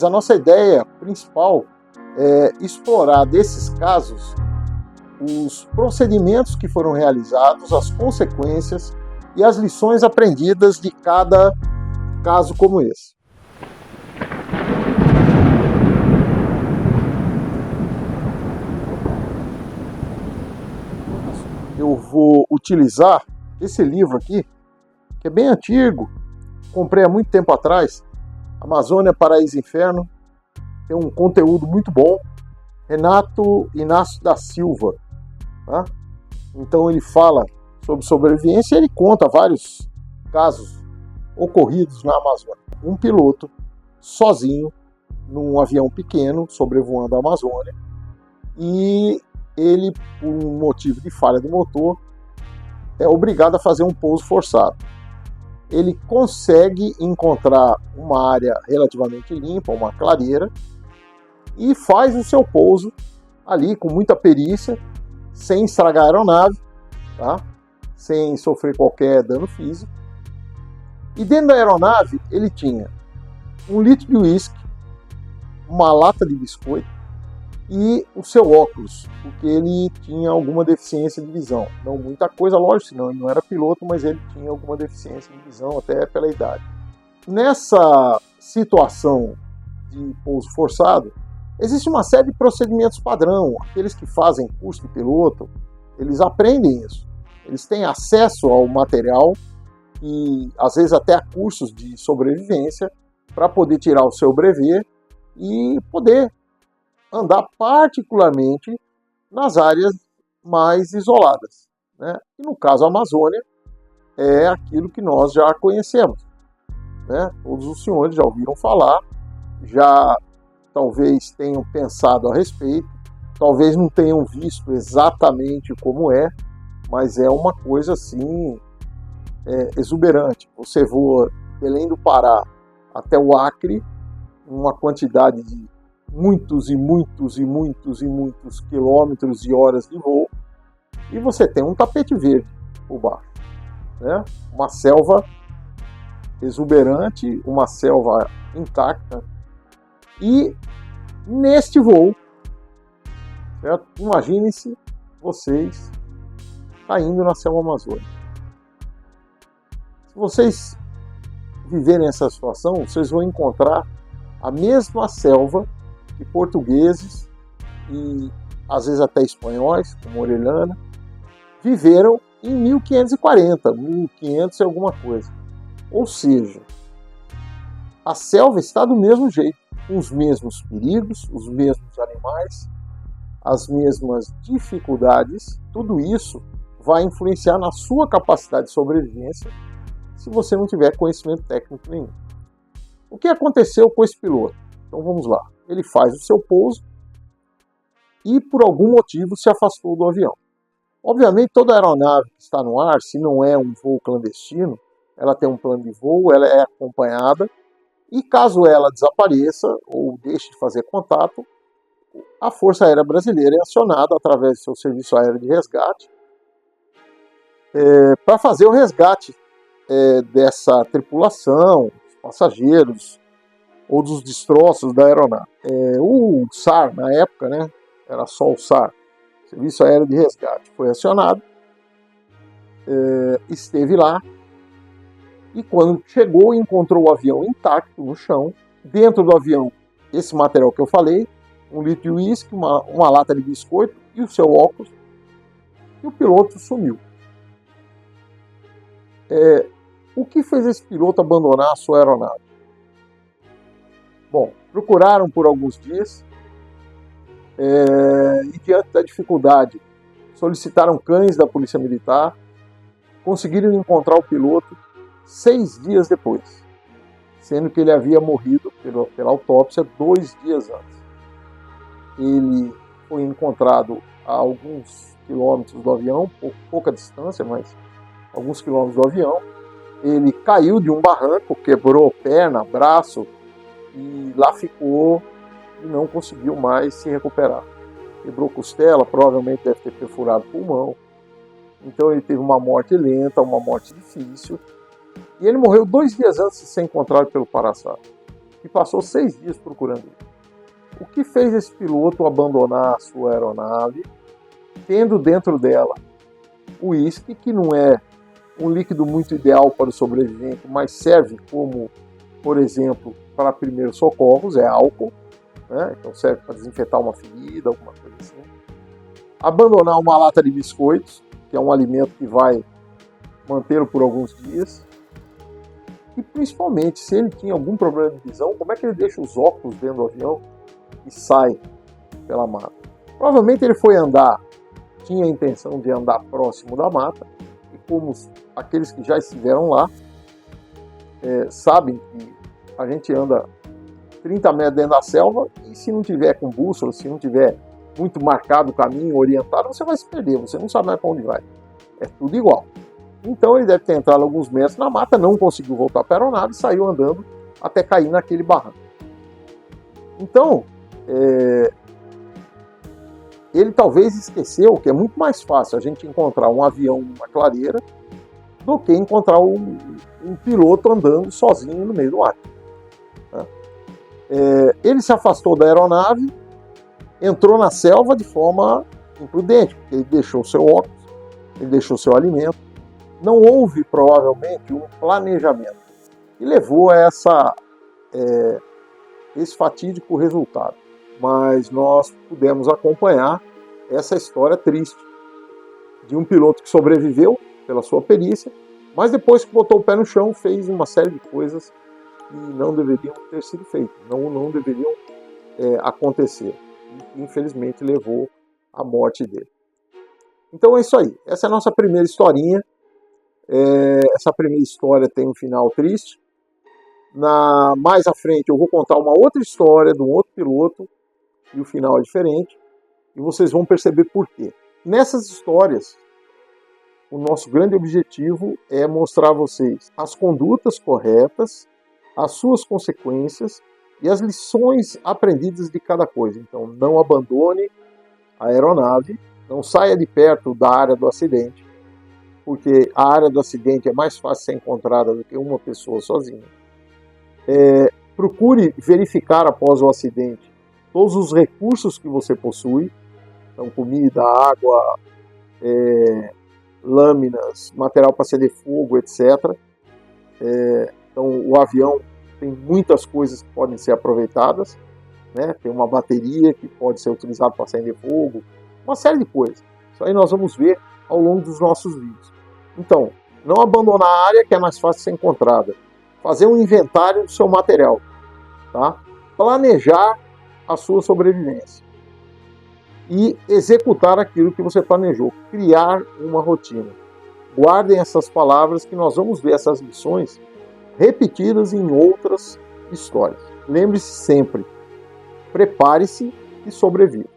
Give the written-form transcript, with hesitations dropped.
A nossa ideia principal é explorar desses casos os procedimentos que foram realizados, as consequências e as lições aprendidas de cada caso como esse. Eu vou utilizar esse livro aqui, que é bem antigo, comprei há muito tempo atrás, Amazônia, Paraíso e Inferno, tem um conteúdo muito bom, Renato Inácio da Silva, tá? Então ele fala sobre sobrevivência e ele conta vários casos ocorridos na Amazônia. Um piloto sozinho num avião pequeno sobrevoando a Amazônia e ele, por um motivo de falha do motor, é obrigado a fazer um pouso forçado. Ele consegue encontrar uma área relativamente limpa, uma clareira, e faz o seu pouso ali com muita perícia, sem estragar a aeronave, tá? Sem sofrer qualquer dano físico. E dentro da aeronave ele tinha 1 litro de uísque, uma lata de biscoito e o seu óculos, porque ele tinha alguma deficiência de visão. Não muita coisa, lógico, senão ele não era piloto, mas ele tinha alguma deficiência de visão, até pela idade. Nessa situação de pouso forçado, existe uma série de procedimentos padrão. Aqueles que fazem curso de piloto, eles aprendem isso. Eles têm acesso ao material e, às vezes, até a cursos de sobrevivência para poder tirar o seu brevet e poder andar particularmente nas áreas mais isoladas, né? E no caso a Amazônia é aquilo que nós já conhecemos, né? Todos os senhores já ouviram falar, já talvez tenham pensado a respeito, talvez não tenham visto exatamente como é, mas é uma coisa assim exuberante. Você voa Belém do Pará até o Acre, uma quantidade de muitos quilômetros e horas de voo, e você tem um tapete verde por baixo, né? Uma selva exuberante, uma selva intacta, e neste voo, certo? Imaginem-se vocês caindo na selva amazônica. Se vocês viverem essa situação, vocês vão encontrar a mesma selva que portugueses e às vezes até espanhóis, como Orellana, viveram em 1540, 1500 e alguma coisa. Ou seja, a selva está do mesmo jeito, com os mesmos perigos, os mesmos animais, as mesmas dificuldades. Tudo isso vai influenciar na sua capacidade de sobrevivência se você não tiver conhecimento técnico nenhum. O que aconteceu com esse piloto? Então vamos lá. Ele faz o seu pouso e por algum motivo se afastou do avião. Obviamente toda aeronave que está no ar, se não é um voo clandestino, ela tem um plano de voo, ela é acompanhada, e caso ela desapareça ou deixe de fazer contato, a Força Aérea Brasileira é acionada através do seu serviço aéreo de resgate para fazer o resgate dessa tripulação, dos passageiros ou dos destroços da aeronave. O SAR, na época, né, era só o SAR, Serviço Aéreo de Resgate, foi acionado, esteve lá, e quando chegou, encontrou o avião intacto no chão. Dentro do avião, esse material que eu falei, 1 litro de uísque, uma lata de biscoito e o seu óculos, e o piloto sumiu. O que fez esse piloto abandonar a sua aeronave? Bom, procuraram por alguns dias e, diante da dificuldade, solicitaram cães da Polícia Militar, conseguiram encontrar o piloto 6 dias depois, sendo que ele havia morrido pela autópsia 2 dias antes. Ele foi encontrado a alguns quilômetros do avião, pouca distância, mas alguns quilômetros do avião. Ele caiu de um barranco, quebrou perna, braço, e lá ficou e não conseguiu mais se recuperar. Quebrou costela, provavelmente deve ter perfurado o pulmão. Então ele teve uma morte lenta, uma morte difícil. E ele morreu 2 dias antes de ser encontrado pelo Paraçá. que passou 6 dias procurando ele. O que fez esse piloto abandonar a sua aeronave, tendo dentro dela o uísque, que não é um líquido muito ideal para o sobrevivente, mas serve como, por exemplo, para primeiros socorros, é álcool, né? Então serve para desinfetar uma ferida, alguma coisa assim. Abandonar uma lata de biscoitos, que é um alimento que vai mantê-lo por alguns dias. E principalmente, se ele tinha algum problema de visão, como é que ele deixa os óculos dentro do avião e sai pela mata? Provavelmente ele foi andar, tinha a intenção de andar próximo da mata, e como aqueles que já estiveram lá sabem que a gente anda 30 metros dentro da selva, e se não tiver com bússola, se não tiver muito marcado o caminho, orientado, você vai se perder, você não sabe mais para onde vai. É tudo igual. Então ele deve ter entrado alguns metros na mata, não conseguiu voltar para a aeronave e saiu andando até cair naquele barranco. Então, ele talvez esqueceu que é muito mais fácil a gente encontrar um avião numa clareira do que encontrar um piloto andando sozinho no meio do ar. Ele se afastou da aeronave, entrou na selva de forma imprudente, porque ele deixou seu óculos, ele deixou seu alimento. Não houve, provavelmente, um planejamento que levou a esse fatídico resultado. Mas nós pudemos acompanhar essa história triste de um piloto que sobreviveu pela sua perícia, mas depois que botou o pé no chão, fez uma série de coisas que não deveriam ter sido feitas, não deveriam acontecer. E, infelizmente, levou à morte dele. Então é isso aí. Essa é a nossa primeira historinha. Essa primeira história tem um final triste. Mais à frente eu vou contar uma outra história de um outro piloto e o final é diferente. E vocês vão perceber por quê. Nessas histórias, o nosso grande objetivo é mostrar a vocês as condutas corretas, as suas consequências e as lições aprendidas de cada coisa. Então não abandone a aeronave, não saia de perto da área do acidente, porque a área do acidente é mais fácil ser encontrada do que uma pessoa sozinha. Procure verificar após o acidente todos os recursos que você possui, então comida, água, lâminas, material para acender fogo, etc. Então o avião tem muitas coisas que podem ser aproveitadas, né? Tem uma bateria que pode ser utilizada para acender fogo, uma série de coisas. Isso aí nós vamos ver ao longo dos nossos vídeos. Então, não abandonar a área que é mais fácil de ser encontrada. Fazer um inventário do seu material. Tá? Planejar a sua sobrevivência. E executar aquilo que você planejou. Criar uma rotina. Guardem essas palavras que nós vamos ver essas lições repetidas em outras histórias. Lembre-se sempre, prepare-se e sobreviva.